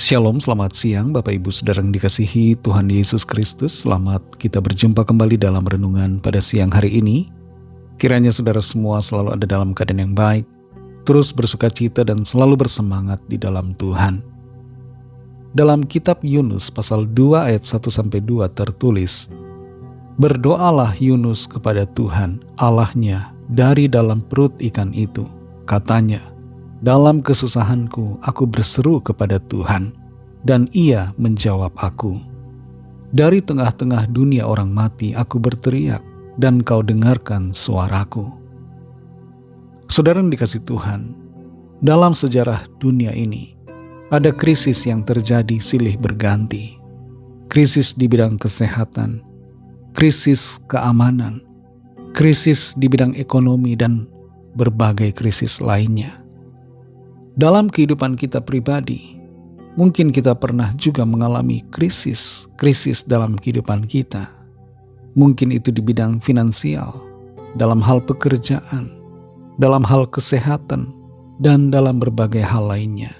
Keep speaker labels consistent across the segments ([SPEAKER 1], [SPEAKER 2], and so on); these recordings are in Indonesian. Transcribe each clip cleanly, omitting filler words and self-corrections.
[SPEAKER 1] Shalom, selamat siang Bapak Ibu Saudara yang dikasihi Tuhan Yesus Kristus. Selamat kita berjumpa kembali dalam renungan pada siang hari ini. Kiranya saudara semua selalu ada dalam keadaan yang baik, terus bersuka cita dan selalu bersemangat di dalam Tuhan. Dalam kitab Yunus pasal 2 ayat 1-2 tertulis, "Berdoalah Yunus kepada Tuhan Allahnya dari dalam perut ikan itu. Katanya, dalam kesusahanku aku berseru kepada Tuhan, dan Ia menjawab aku. Dari tengah-tengah dunia orang mati aku berteriak, dan Kau dengarkan suaraku." Saudara yang dikasihi Tuhan, dalam sejarah dunia ini, ada krisis yang terjadi silih berganti. Krisis di bidang kesehatan, krisis keamanan, krisis di bidang ekonomi, dan berbagai krisis lainnya. Dalam kehidupan kita pribadi, mungkin kita pernah juga mengalami krisis dalam kehidupan kita. Mungkin itu di bidang finansial, dalam hal pekerjaan, dalam hal kesehatan, dan dalam berbagai hal lainnya.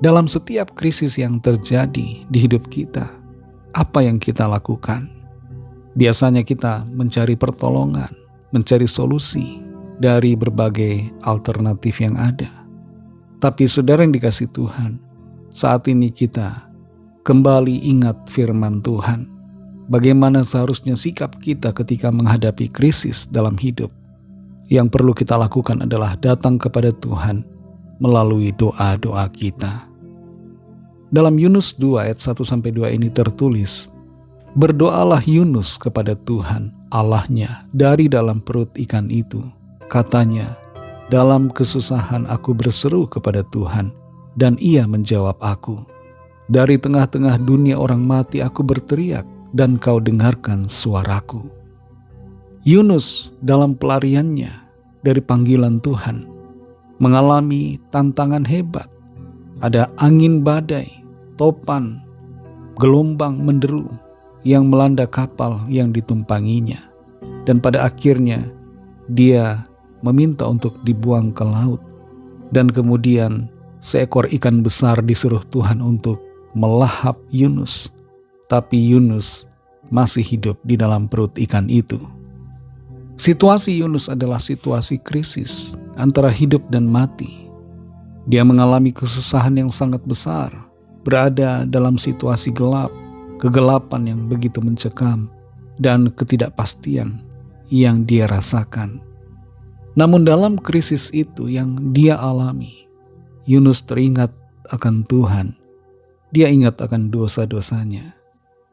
[SPEAKER 1] Dalam setiap krisis yang terjadi di hidup kita, apa yang kita lakukan? Biasanya kita mencari pertolongan, mencari solusi dari berbagai alternatif yang ada. Tapi saudara yang dikasihi Tuhan, saat ini kita kembali ingat firman Tuhan. Bagaimana seharusnya sikap kita ketika menghadapi krisis dalam hidup. Yang perlu kita lakukan adalah datang kepada Tuhan melalui doa-doa kita. Dalam Yunus 2 ayat 1-2 ini tertulis, "Berdoalah Yunus kepada Tuhan Allahnya dari dalam perut ikan itu. Katanya, dalam kesusahan aku berseru kepada Tuhan, dan Ia menjawab aku. Dari tengah-tengah dunia orang mati aku berteriak, dan Kau dengarkan suaraku." Yunus dalam pelariannya dari panggilan Tuhan mengalami tantangan hebat. Ada angin badai, topan, gelombang menderu yang melanda kapal yang ditumpanginya. Dan pada akhirnya dia meminta untuk dibuang ke laut, dan kemudian seekor ikan besar disuruh Tuhan untuk melahap Yunus, tapi Yunus masih hidup di dalam perut ikan itu. Situasi Yunus adalah situasi krisis antara hidup dan mati. Dia mengalami kesusahan yang sangat besar, berada dalam situasi gelap, kegelapan yang begitu mencekam, dan ketidakpastian yang dia rasakan. Namun dalam krisis itu yang dia alami, Yunus teringat akan Tuhan. Dia ingat akan dosa-dosanya.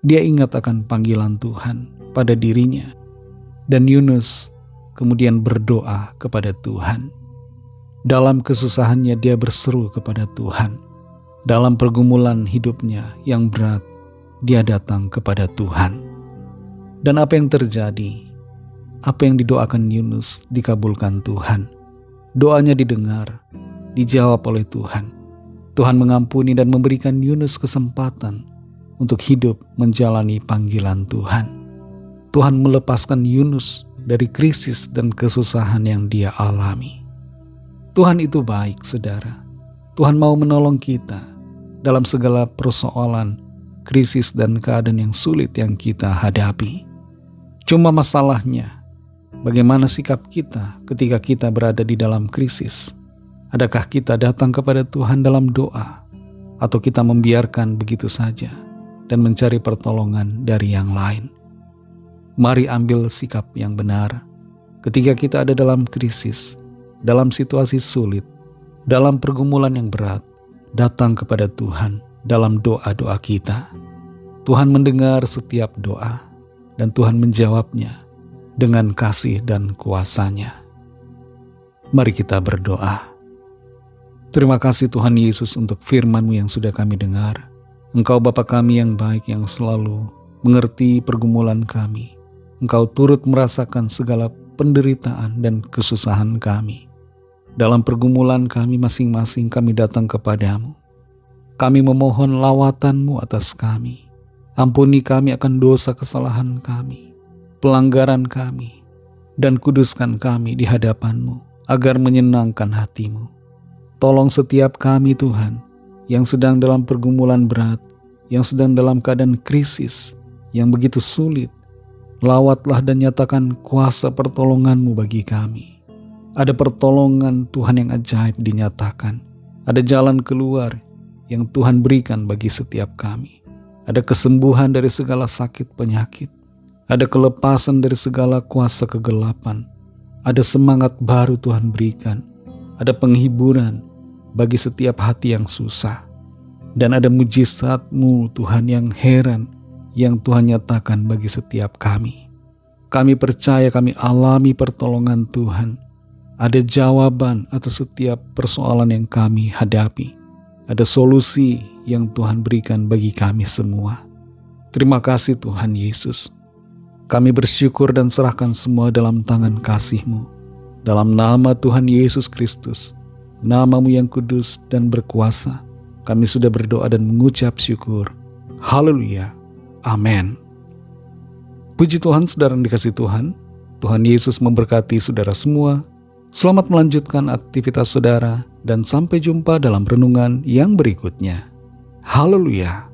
[SPEAKER 1] Dia ingat akan panggilan Tuhan pada dirinya. Dan Yunus kemudian berdoa kepada Tuhan. Dalam kesusahannya dia berseru kepada Tuhan. Dalam pergumulan hidupnya yang berat, dia datang kepada Tuhan. Dan apa yang terjadi? Apa yang didoakan Yunus dikabulkan Tuhan. Doanya didengar, dijawab oleh Tuhan. Tuhan mengampuni dan memberikan Yunus kesempatan untuk hidup menjalani panggilan Tuhan. Tuhan melepaskan Yunus dari krisis dan kesusahan yang dia alami. Tuhan itu baik, saudara. Tuhan mau menolong kita dalam segala persoalan, krisis dan keadaan yang sulit yang kita hadapi. Cuma masalahnya, bagaimana sikap kita ketika kita berada di dalam krisis? Adakah kita datang kepada Tuhan dalam doa, atau kita membiarkan begitu saja dan mencari pertolongan dari yang lain? Mari ambil sikap yang benar ketika kita ada dalam krisis, dalam situasi sulit, dalam pergumulan yang berat. Datang kepada Tuhan dalam doa-doa kita. Tuhan mendengar setiap doa, dan Tuhan menjawabnya dengan kasih dan kuasa-Nya. Mari kita berdoa. Terima kasih Tuhan Yesus untuk firman-Mu yang sudah kami dengar. Engkau Bapa kami yang baik, yang selalu mengerti pergumulan kami. Engkau turut merasakan segala penderitaan dan kesusahan kami. Dalam pergumulan kami masing-masing kami datang kepadamu. Kami memohon lawatan-Mu atas kami. Ampuni kami akan dosa kesalahan kami, pelanggaran kami, dan kuduskan kami di hadapan-Mu agar menyenangkan hati-Mu. Tolong setiap kami Tuhan yang sedang dalam pergumulan berat, yang sedang dalam keadaan krisis, yang begitu sulit, lawatlah dan nyatakan kuasa pertolongan-Mu bagi kami. Ada pertolongan Tuhan yang ajaib dinyatakan. Ada jalan keluar yang Tuhan berikan bagi setiap kami. Ada kesembuhan dari segala sakit penyakit. Ada kelepasan dari segala kuasa kegelapan. Ada semangat baru Tuhan berikan. Ada penghiburan bagi setiap hati yang susah. Dan ada mujizat-Mu Tuhan yang heran yang Tuhan nyatakan bagi setiap kami. Kami percaya kami alami pertolongan Tuhan. Ada jawaban atas setiap persoalan yang kami hadapi. Ada solusi yang Tuhan berikan bagi kami semua. Terima kasih Tuhan Yesus. Kami bersyukur dan serahkan semua dalam tangan kasih-Mu. Dalam nama Tuhan Yesus Kristus, nama-Mu yang kudus dan berkuasa, kami sudah berdoa dan mengucap syukur. Haleluya. Amin. Puji Tuhan, saudara yang dikasihi Tuhan. Tuhan Yesus memberkati saudara semua. Selamat melanjutkan aktivitas saudara dan sampai jumpa dalam renungan yang berikutnya. Haleluya.